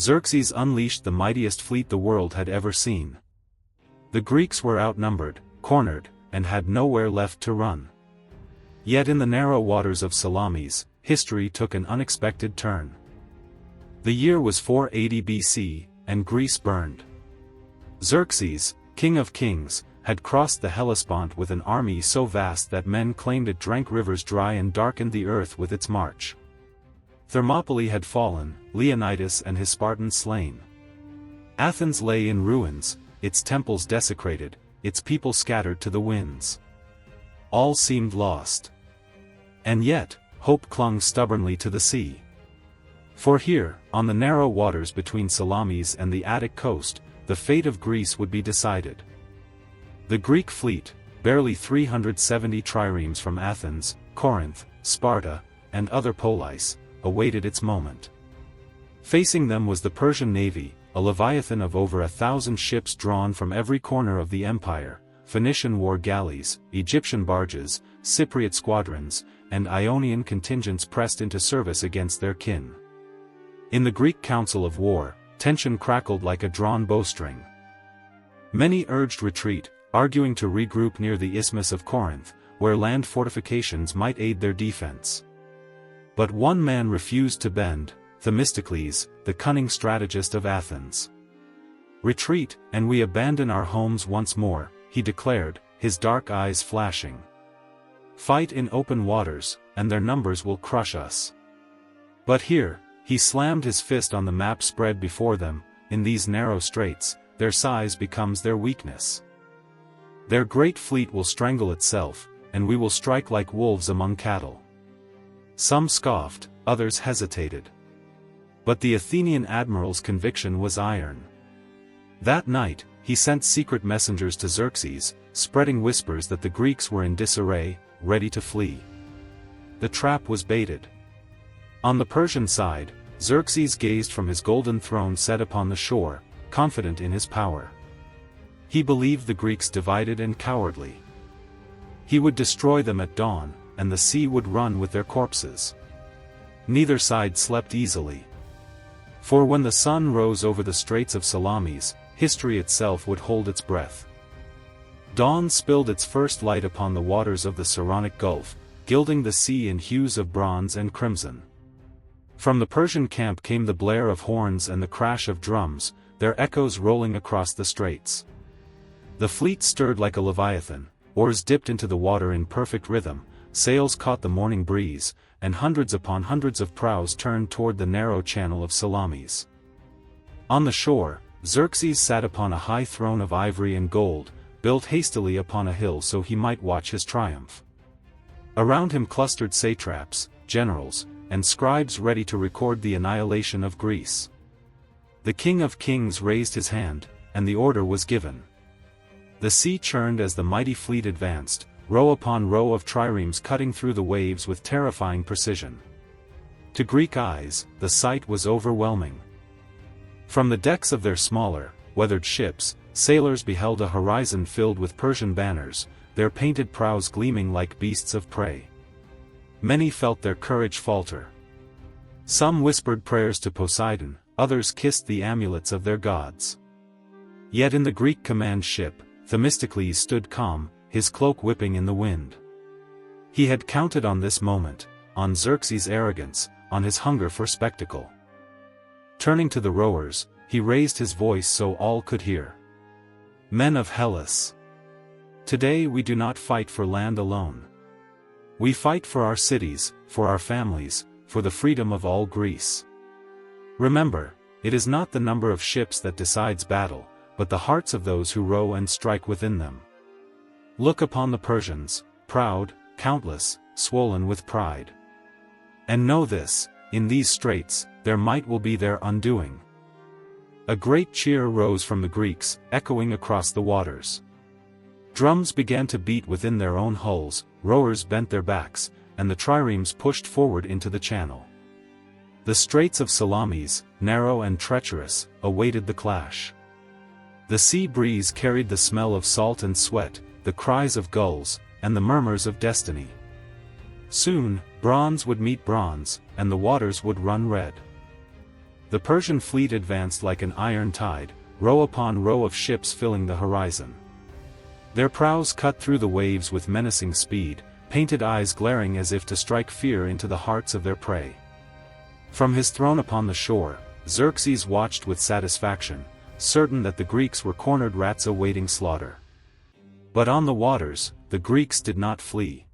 Xerxes unleashed the mightiest fleet the world had ever seen. The Greeks were outnumbered, cornered, and had nowhere left to run. Yet in the narrow waters of Salamis, history took an unexpected turn. The year was 480 BC, and Greece burned. Xerxes, king of kings, had crossed the Hellespont with an army so vast that men claimed it drank rivers dry and darkened the earth with its march. Thermopylae had fallen, Leonidas and his Spartans slain. Athens lay in ruins, its temples desecrated, its people scattered to the winds. All seemed lost. And yet, hope clung stubbornly to the sea. For here, on the narrow waters between Salamis and the Attic coast, the fate of Greece would be decided. The Greek fleet, barely 370 triremes from Athens, Corinth, Sparta, and other polis, awaited its moment. Facing them was the Persian navy, a leviathan of over 1,000 ships drawn from every corner of the empire, Phoenician war galleys, Egyptian barges, Cypriot squadrons, and Ionian contingents pressed into service against their kin. In the Greek council of war, tension crackled like a drawn bowstring. Many urged retreat, arguing to regroup near the Isthmus of Corinth, where land fortifications might aid their defense. But one man refused to bend, Themistocles, the cunning strategist of Athens. "Retreat, and we abandon our homes once more," he declared, his dark eyes flashing. "Fight in open waters, and their numbers will crush us." But here, he slammed his fist on the map spread before them, in these narrow straits, their size becomes their weakness. Their great fleet will strangle itself, and we will strike like wolves among cattle. Some scoffed, others hesitated. But the Athenian admiral's conviction was iron. That night, he sent secret messengers to Xerxes, spreading whispers that the Greeks were in disarray, ready to flee. The trap was baited. On the Persian side, Xerxes gazed from his golden throne set upon the shore, confident in his power. He believed the Greeks divided and cowardly. He would destroy them at dawn, and the sea would run with their corpses. Neither side slept easily. For when the sun rose over the straits of Salamis, history itself would hold its breath. Dawn spilled its first light upon the waters of the Saronic Gulf, gilding the sea in hues of bronze and crimson. From the Persian camp came the blare of horns and the crash of drums, their echoes rolling across the straits. The fleet stirred like a leviathan, oars dipped into the water in perfect rhythm, sails caught the morning breeze, and hundreds upon hundreds of prows turned toward the narrow channel of Salamis. On the shore, Xerxes sat upon a high throne of ivory and gold, built hastily upon a hill so he might watch his triumph. Around him clustered satraps, generals, and scribes ready to record the annihilation of Greece. The King of Kings raised his hand, and the order was given. The sea churned as the mighty fleet advanced, row upon row of triremes cutting through the waves with terrifying precision. To Greek eyes, the sight was overwhelming. From the decks of their smaller, weathered ships, sailors beheld a horizon filled with Persian banners, their painted prows gleaming like beasts of prey. Many felt their courage falter. Some whispered prayers to Poseidon, others kissed the amulets of their gods. Yet in the Greek command ship, Themistocles stood calm, his cloak whipping in the wind. He had counted on this moment, on Xerxes' arrogance, on his hunger for spectacle. Turning to the rowers, he raised his voice so all could hear. "Men of Hellas! Today we do not fight for land alone. We fight for our cities, for our families, for the freedom of all Greece. Remember, it is not the number of ships that decides battle, but the hearts of those who row and strike within them. Look upon the Persians, proud, countless, swollen with pride. And know this, in these straits, their might will be their undoing." A great cheer rose from the Greeks, echoing across the waters. Drums began to beat within their own hulls, rowers bent their backs, and the triremes pushed forward into the channel. The straits of Salamis, narrow and treacherous, awaited the clash. The sea breeze carried the smell of salt and sweat, the cries of gulls, and the murmurs of destiny. Soon, bronze would meet bronze, and the waters would run red. The Persian fleet advanced like an iron tide, row upon row of ships filling the horizon. Their prows cut through the waves with menacing speed, painted eyes glaring as if to strike fear into the hearts of their prey. From his throne upon the shore, Xerxes watched with satisfaction, certain that the Greeks were cornered rats awaiting slaughter. But on the waters, the Greeks did not flee.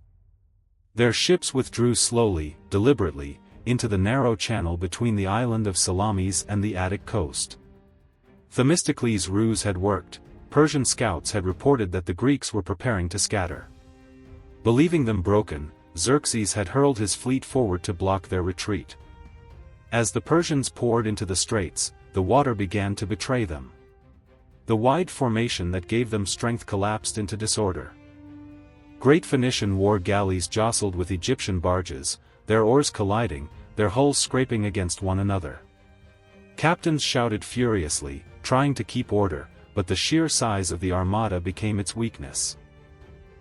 Their ships withdrew slowly, deliberately, into the narrow channel between the island of Salamis and the Attic coast. Themistocles' ruse had worked. Persian scouts had reported that the Greeks were preparing to scatter. Believing them broken, Xerxes had hurled his fleet forward to block their retreat. As the Persians poured into the straits, the water began to betray them. The wide formation that gave them strength collapsed into disorder. Great Phoenician war galleys jostled with Egyptian barges, their oars colliding, their hulls scraping against one another. Captains shouted furiously, trying to keep order, but the sheer size of the armada became its weakness.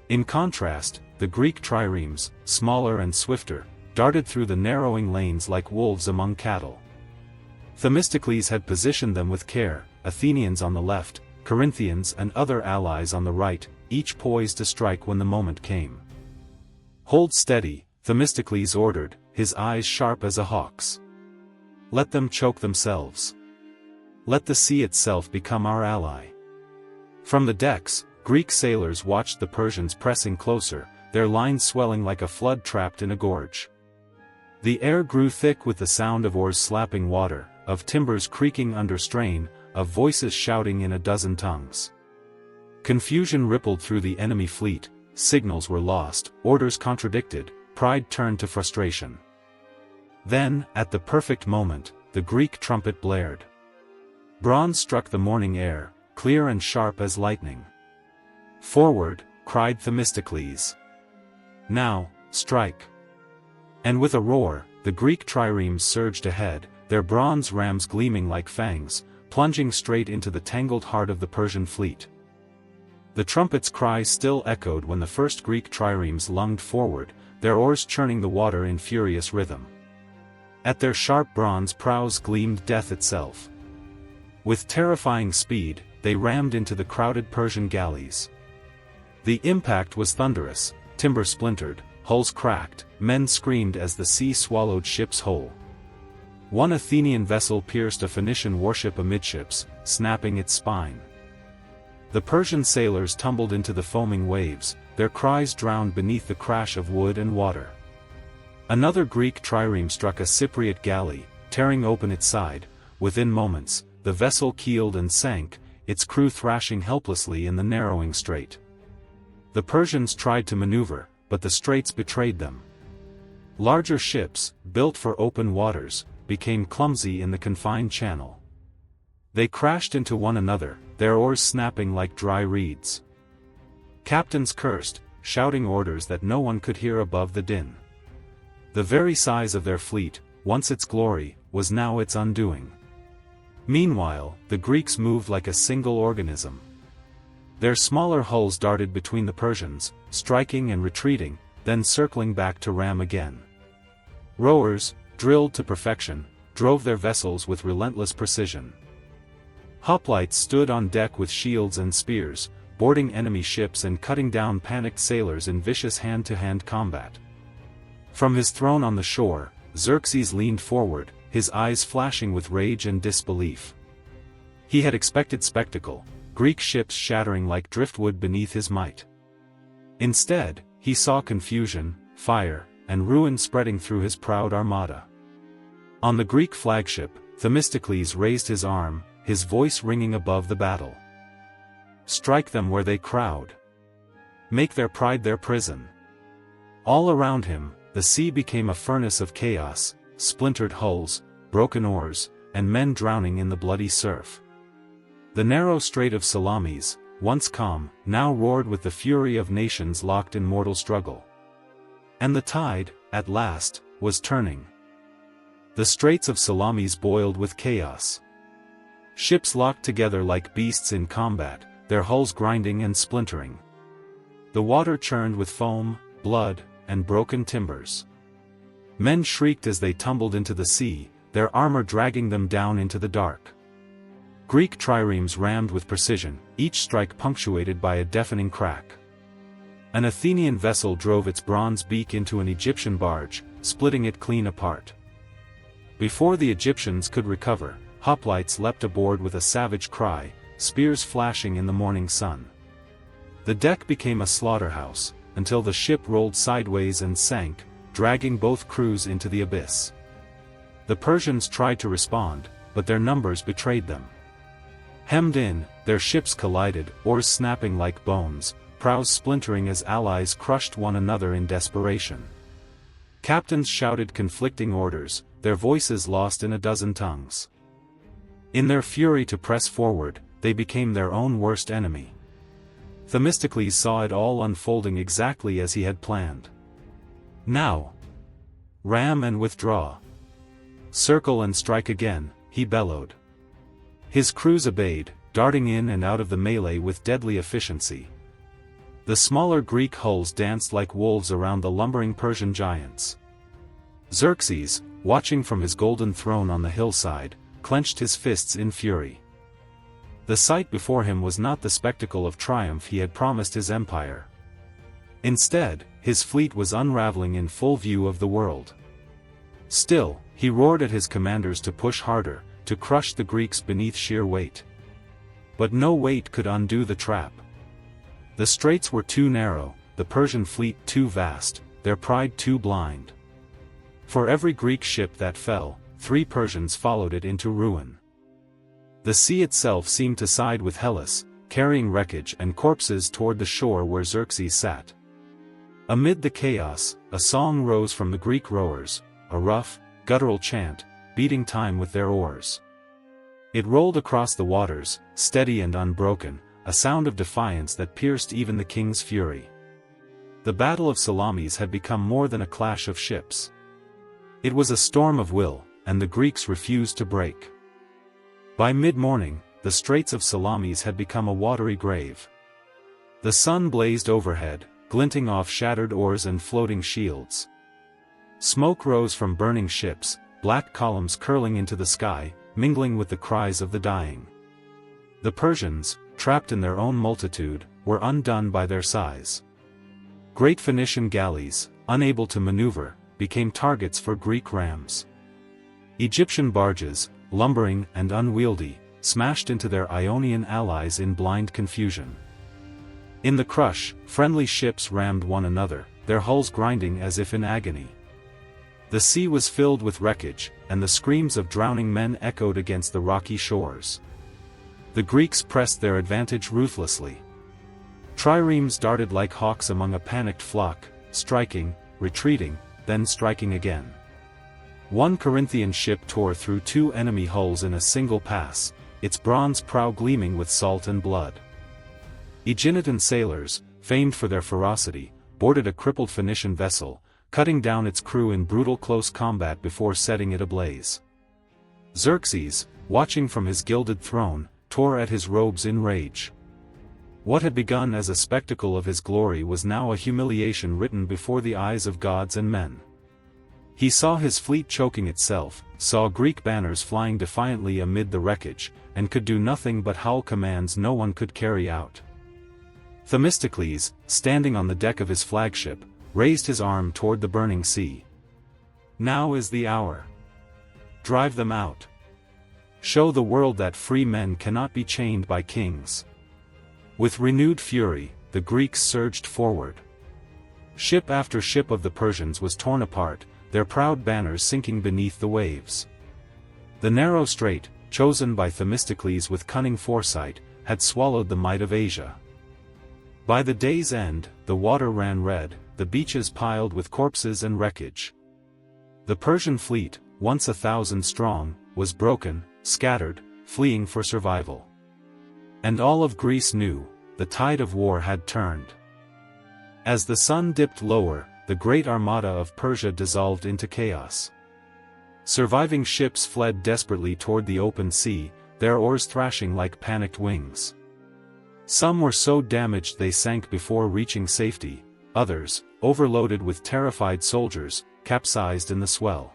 In contrast, the Greek triremes, smaller and swifter, darted through the narrowing lanes like wolves among cattle. Themistocles had positioned them with care, Athenians on the left, Corinthians and other allies on the right, each poised to strike when the moment came. "Hold steady," Themistocles ordered, his eyes sharp as a hawk's. "Let them choke themselves. Let the sea itself become our ally." From the decks, Greek sailors watched the Persians pressing closer, their lines swelling like a flood trapped in a gorge. The air grew thick with the sound of oars slapping water, of timbers creaking under strain, of voices shouting in a dozen tongues. Confusion rippled through the enemy fleet, signals were lost, orders contradicted, pride turned to frustration. Then, at the perfect moment, the Greek trumpet blared. Bronze struck the morning air, clear and sharp as lightning. "Forward," cried Themistocles. "Now, strike." And with a roar, the Greek triremes surged ahead, their bronze rams gleaming like fangs, plunging straight into the tangled heart of the Persian fleet. The trumpet's cry still echoed when the first Greek triremes lunged forward, their oars churning the water in furious rhythm. At their sharp bronze prows gleamed death itself. With terrifying speed, they rammed into the crowded Persian galleys. The impact was thunderous, timber splintered, hulls cracked, men screamed as the sea swallowed ships whole. One Athenian vessel pierced a Phoenician warship amidships, snapping its spine. The Persian sailors tumbled into the foaming waves, their cries drowned beneath the crash of wood and water. Another Greek trireme struck a Cypriot galley, tearing open its side. Within moments, the vessel keeled and sank, its crew thrashing helplessly in the narrowing strait. The Persians tried to maneuver, but the straits betrayed them. Larger ships, built for open waters, became clumsy in the confined channel. They crashed into one another, their oars snapping like dry reeds. Captains cursed, shouting orders that no one could hear above the din. The very size of their fleet, once its glory, was now its undoing. Meanwhile, the Greeks moved like a single organism. Their smaller hulls darted between the Persians, striking and retreating, then circling back to ram again. Rowers, drilled to perfection, drove their vessels with relentless precision. Hoplites stood on deck with shields and spears, boarding enemy ships and cutting down panicked sailors in vicious hand-to-hand combat. From his throne on the shore, Xerxes leaned forward, his eyes flashing with rage and disbelief. He had expected spectacle, Greek ships shattering like driftwood beneath his might. Instead, he saw confusion, fire, and ruin spreading through his proud armada. On the Greek flagship, Themistocles raised his arm, his voice ringing above the battle. "Strike them where they crowd. Make their pride their prison." All around him, the sea became a furnace of chaos, splintered hulls, broken oars, and men drowning in the bloody surf. The narrow strait of Salamis, once calm, now roared with the fury of nations locked in mortal struggle. And the tide, at last, was turning. The straits of Salamis boiled with chaos. Ships locked together like beasts in combat, their hulls grinding and splintering. The water churned with foam, blood, and broken timbers. Men shrieked as they tumbled into the sea, their armor dragging them down into the dark. Greek triremes rammed with precision, each strike punctuated by a deafening crack. An Athenian vessel drove its bronze beak into an Egyptian barge, splitting it clean apart. Before the Egyptians could recover, hoplites leapt aboard with a savage cry, spears flashing in the morning sun. The deck became a slaughterhouse, until the ship rolled sideways and sank, dragging both crews into the abyss. The Persians tried to respond, but their numbers betrayed them. Hemmed in, their ships collided, oars snapping like bones, prows splintering as allies crushed one another in desperation. Captains shouted conflicting orders, their voices lost in a dozen tongues. In their fury to press forward, they became their own worst enemy. Themistocles saw it all unfolding exactly as he had planned. Now! Ram and withdraw! Circle and strike again, he bellowed. His crews obeyed, darting in and out of the melee with deadly efficiency. The smaller Greek hulls danced like wolves around the lumbering Persian giants. Xerxes, watching from his golden throne on the hillside, clenched his fists in fury. The sight before him was not the spectacle of triumph he had promised his empire. Instead, his fleet was unraveling in full view of the world. Still, he roared at his commanders to push harder, to crush the Greeks beneath sheer weight. But no weight could undo the trap. The straits were too narrow, the Persian fleet too vast, their pride too blind. For every Greek ship that fell, 3 Persians followed it into ruin. The sea itself seemed to side with Hellas, carrying wreckage and corpses toward the shore where Xerxes sat. Amid the chaos, a song rose from the Greek rowers, a rough, guttural chant, beating time with their oars. It rolled across the waters, steady and unbroken, a sound of defiance that pierced even the king's fury. The Battle of Salamis had become more than a clash of ships. It was a storm of will, and the Greeks refused to break. By mid-morning, the straits of Salamis had become a watery grave. The sun blazed overhead, glinting off shattered oars and floating shields. Smoke rose from burning ships, black columns curling into the sky, mingling with the cries of the dying. The Persians, trapped in their own multitude, were undone by their size. Great Phoenician galleys, unable to maneuver, became targets for Greek rams. Egyptian barges, lumbering and unwieldy, smashed into their Ionian allies in blind confusion. In the crush, friendly ships rammed one another, their hulls grinding as if in agony. The sea was filled with wreckage, and the screams of drowning men echoed against the rocky shores. The Greeks pressed their advantage ruthlessly. Triremes darted like hawks among a panicked flock, striking, retreating, then striking again. One Corinthian ship tore through 2 enemy hulls in a single pass, its bronze prow gleaming with salt and blood. Aeginetan sailors, famed for their ferocity, boarded a crippled Phoenician vessel, cutting down its crew in brutal close combat before setting it ablaze. Xerxes, watching from his gilded throne, tore at his robes in rage. What had begun as a spectacle of his glory was now a humiliation written before the eyes of gods and men. He saw his fleet choking itself, saw Greek banners flying defiantly amid the wreckage, and could do nothing but howl commands no one could carry out. Themistocles, standing on the deck of his flagship, raised his arm toward the burning sea. Now is the hour. Drive them out. Show the world that free men cannot be chained by kings. With renewed fury, the Greeks surged forward. Ship after ship of the Persians was torn apart, their proud banners sinking beneath the waves. The narrow strait, chosen by Themistocles with cunning foresight, had swallowed the might of Asia. By the day's end, the water ran red, the beaches piled with corpses and wreckage. The Persian fleet, once 1,000 strong, was broken, scattered, fleeing for survival. And all of Greece knew, the tide of war had turned. As the sun dipped lower, the great armada of Persia dissolved into chaos. Surviving ships fled desperately toward the open sea, their oars thrashing like panicked wings. Some were so damaged they sank before reaching safety, others, overloaded with terrified soldiers, capsized in the swell.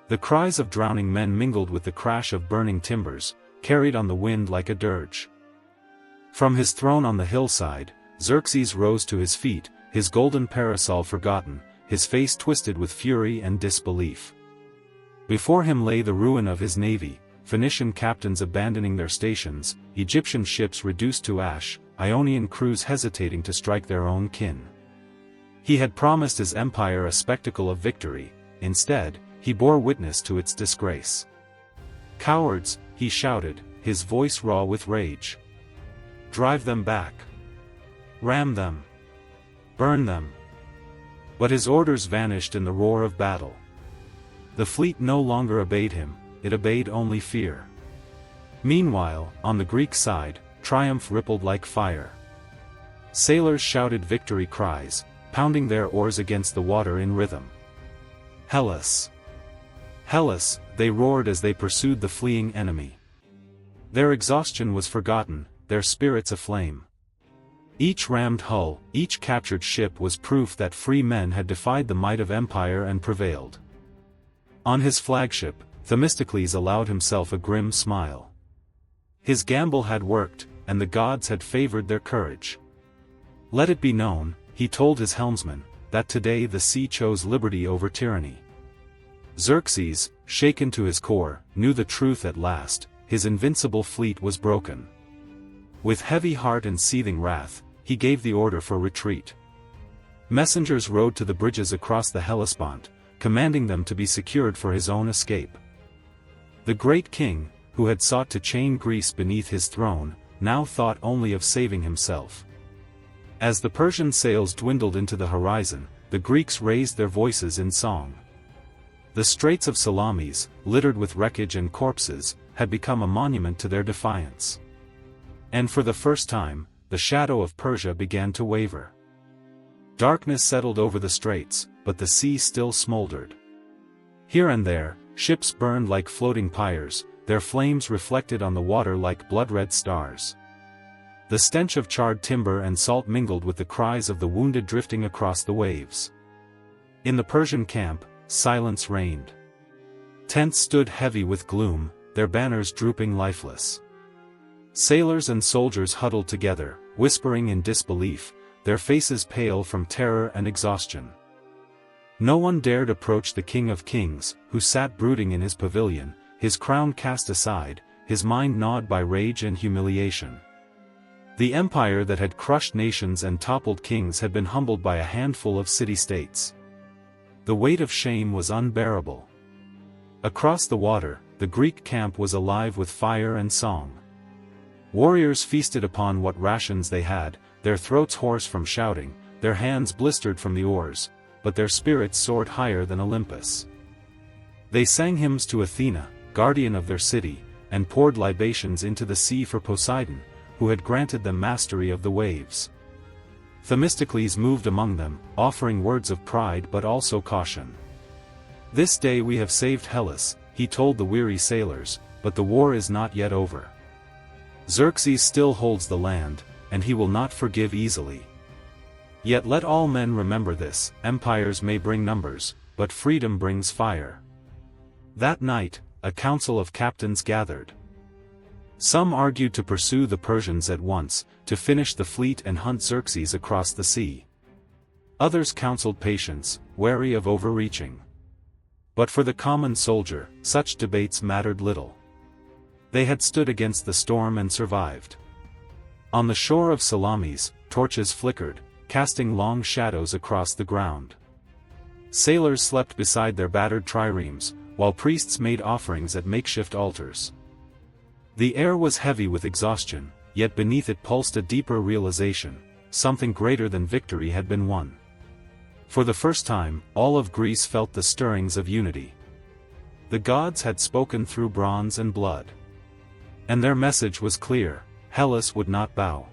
The cries of drowning men mingled with the crash of burning timbers, carried on the wind like a dirge. From his throne on the hillside, Xerxes rose to his feet, his golden parasol forgotten, his face twisted with fury and disbelief. Before him lay the ruin of his navy, Phoenician captains abandoning their stations, Egyptian ships reduced to ash, Ionian crews hesitating to strike their own kin. He had promised his empire a spectacle of victory, instead, he bore witness to its disgrace. "Cowards," he shouted, his voice raw with rage. "Drive them back. Ram them. Burn them." But his orders vanished in the roar of battle. The fleet no longer obeyed him, it obeyed only fear. Meanwhile, on the Greek side, triumph rippled like fire. Sailors shouted victory cries, pounding their oars against the water in rhythm. "Hellas! Hellas!" they roared as they pursued the fleeing enemy. Their exhaustion was forgotten, their spirits aflame. Each rammed hull, each captured ship was proof that free men had defied the might of empire and prevailed. On his flagship, Themistocles allowed himself a grim smile. His gamble had worked, and the gods had favored their courage. "Let it be known," he told his helmsman, "that today the sea chose liberty over tyranny." Xerxes, shaken to his core, knew the truth at last, his invincible fleet was broken. With heavy heart and seething wrath, he gave the order for retreat. Messengers rode to the bridges across the Hellespont, commanding them to be secured for his own escape. The great king, who had sought to chain Greece beneath his throne, now thought only of saving himself. As the Persian sails dwindled into the horizon, the Greeks raised their voices in song. The straits of Salamis, littered with wreckage and corpses, had become a monument to their defiance. And for the first time, the shadow of Persia began to waver. Darkness settled over the straits, but the sea still smoldered. Here and there, ships burned like floating pyres, their flames reflected on the water like blood-red stars. The stench of charred timber and salt mingled with the cries of the wounded drifting across the waves. In the Persian camp, silence reigned. Tents stood heavy with gloom, their banners drooping lifeless. Sailors and soldiers huddled together, whispering in disbelief, their faces pale from terror and exhaustion. No one dared approach the King of Kings, who sat brooding in his pavilion, his crown cast aside, his mind gnawed by rage and humiliation. The empire that had crushed nations and toppled kings had been humbled by a handful of city-states. The weight of shame was unbearable. Across the water, the Greek camp was alive with fire and song. Warriors feasted upon what rations they had, their throats hoarse from shouting, their hands blistered from the oars, but their spirits soared higher than Olympus. They sang hymns to Athena, guardian of their city, and poured libations into the sea for Poseidon, who had granted them mastery of the waves. Themistocles moved among them, offering words of pride but also caution. "This day we have saved Hellas," he told the weary sailors, "but the war is not yet over. Xerxes still holds the land, and he will not forgive easily. Yet let all men remember this, empires may bring numbers, but freedom brings fire." That night, a council of captains gathered. Some argued to pursue the Persians at once, to finish the fleet and hunt Xerxes across the sea. Others counseled patience, wary of overreaching. But for the common soldier, such debates mattered little. They had stood against the storm and survived. On the shore of Salamis, torches flickered, casting long shadows across the ground. Sailors slept beside their battered triremes, while priests made offerings at makeshift altars. The air was heavy with exhaustion, yet beneath it pulsed a deeper realization: something greater than victory had been won. For the first time, all of Greece felt the stirrings of unity. The gods had spoken through bronze and blood. And their message was clear: Hellas would not bow.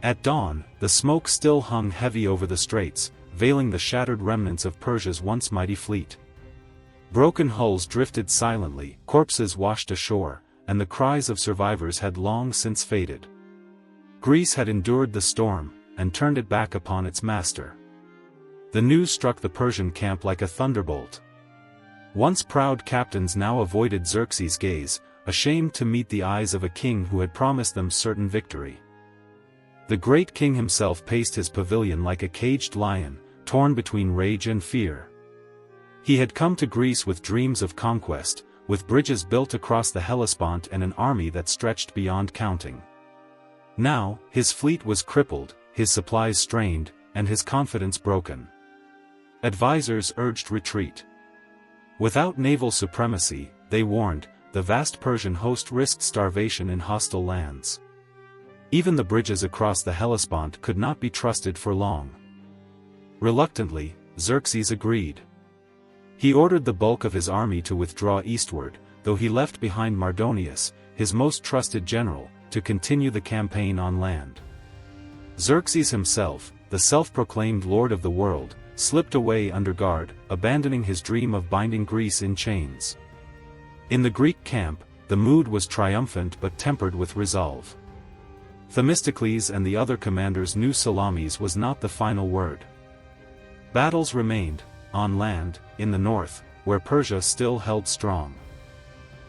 At dawn, the smoke still hung heavy over the straits, veiling the shattered remnants of Persia's once mighty fleet. Broken hulls drifted silently, corpses washed ashore, and the cries of survivors had long since faded. Greece had endured the storm, and turned it back upon its master. The news struck the Persian camp like a thunderbolt. Once proud captains now avoided Xerxes' gaze, ashamed to meet the eyes of a king who had promised them certain victory. The great king himself paced his pavilion like a caged lion, torn between rage and fear. He had come to Greece with dreams of conquest, with bridges built across the Hellespont and an army that stretched beyond counting. Now, his fleet was crippled, his supplies strained, and his confidence broken. Advisors urged retreat. Without naval supremacy, they warned, the vast Persian host risked starvation in hostile lands. Even the bridges across the Hellespont could not be trusted for long. Reluctantly, Xerxes agreed. He ordered the bulk of his army to withdraw eastward, though he left behind Mardonius, his most trusted general, to continue the campaign on land. Xerxes himself, the self-proclaimed lord of the world, slipped away under guard, abandoning his dream of binding Greece in chains. In the Greek camp, the mood was triumphant but tempered with resolve. Themistocles and the other commanders knew Salamis was not the final word. Battles remained, on land, in the north, where Persia still held strong.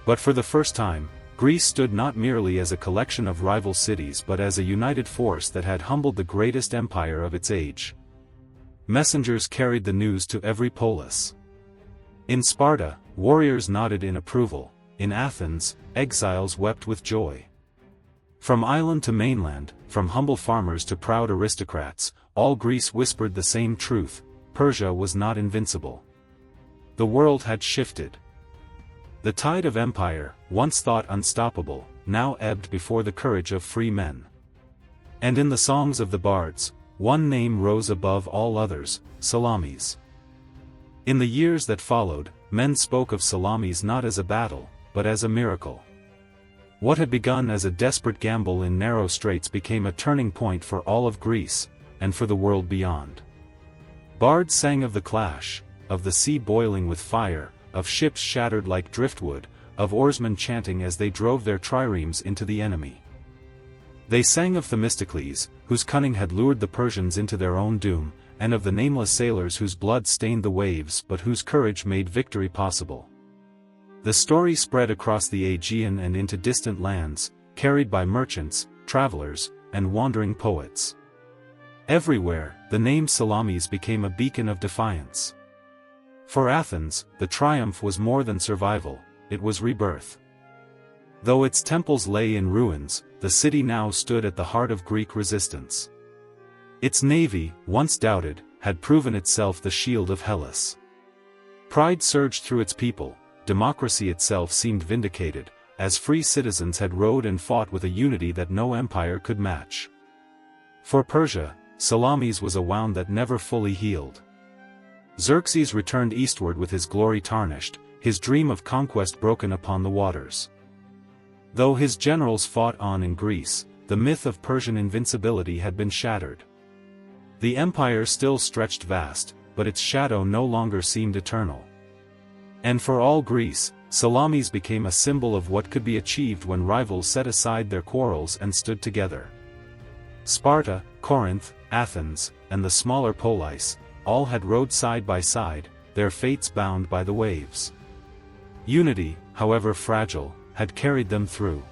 But for the first time, Greece stood not merely as a collection of rival cities but as a united force that had humbled the greatest empire of its age. Messengers carried the news to every polis. In Sparta, warriors nodded in approval; in Athens, exiles wept with joy. From island to mainland, from humble farmers to proud aristocrats, all Greece whispered the same truth: Persia was not invincible. The world had shifted. The tide of empire, once thought unstoppable, now ebbed before the courage of free men. And in the songs of the bards, one name rose above all others: Salamis. In the years that followed, men spoke of Salamis not as a battle, but as a miracle. What had begun as a desperate gamble in narrow straits became a turning point for all of Greece, and for the world beyond. Bards sang of the clash, of the sea boiling with fire, of ships shattered like driftwood, of oarsmen chanting as they drove their triremes into the enemy. They sang of Themistocles, whose cunning had lured the Persians into their own doom, and of the nameless sailors whose blood stained the waves but whose courage made victory possible. The story spread across the Aegean and into distant lands, carried by merchants, travelers, and wandering poets. Everywhere, the name Salamis became a beacon of defiance. For Athens, the triumph was more than survival, it was rebirth. Though its temples lay in ruins, the city now stood at the heart of Greek resistance. Its navy, once doubted, had proven itself the shield of Hellas. Pride surged through its people, democracy itself seemed vindicated, as free citizens had rode and fought with a unity that no empire could match. For Persia, Salamis was a wound that never fully healed. Xerxes returned eastward with his glory tarnished, his dream of conquest broken upon the waters. Though his generals fought on in Greece, the myth of Persian invincibility had been shattered. The empire still stretched vast, but its shadow no longer seemed eternal. And for all Greece, Salamis became a symbol of what could be achieved when rivals set aside their quarrels and stood together. Sparta, Corinth, Athens, and the smaller polis, all had rode side by side, their fates bound by the waves. Unity, however fragile, had carried them through.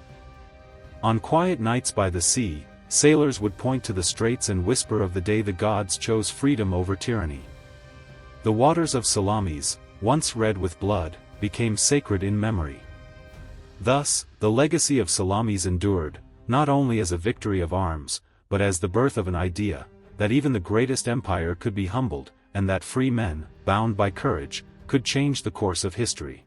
On quiet nights by the sea, sailors would point to the straits and whisper of the day the gods chose freedom over tyranny. The waters of Salamis, once red with blood, became sacred in memory. Thus, the legacy of Salamis endured, not only as a victory of arms, but as the birth of an idea, that even the greatest empire could be humbled, and that free men, bound by courage, could change the course of history.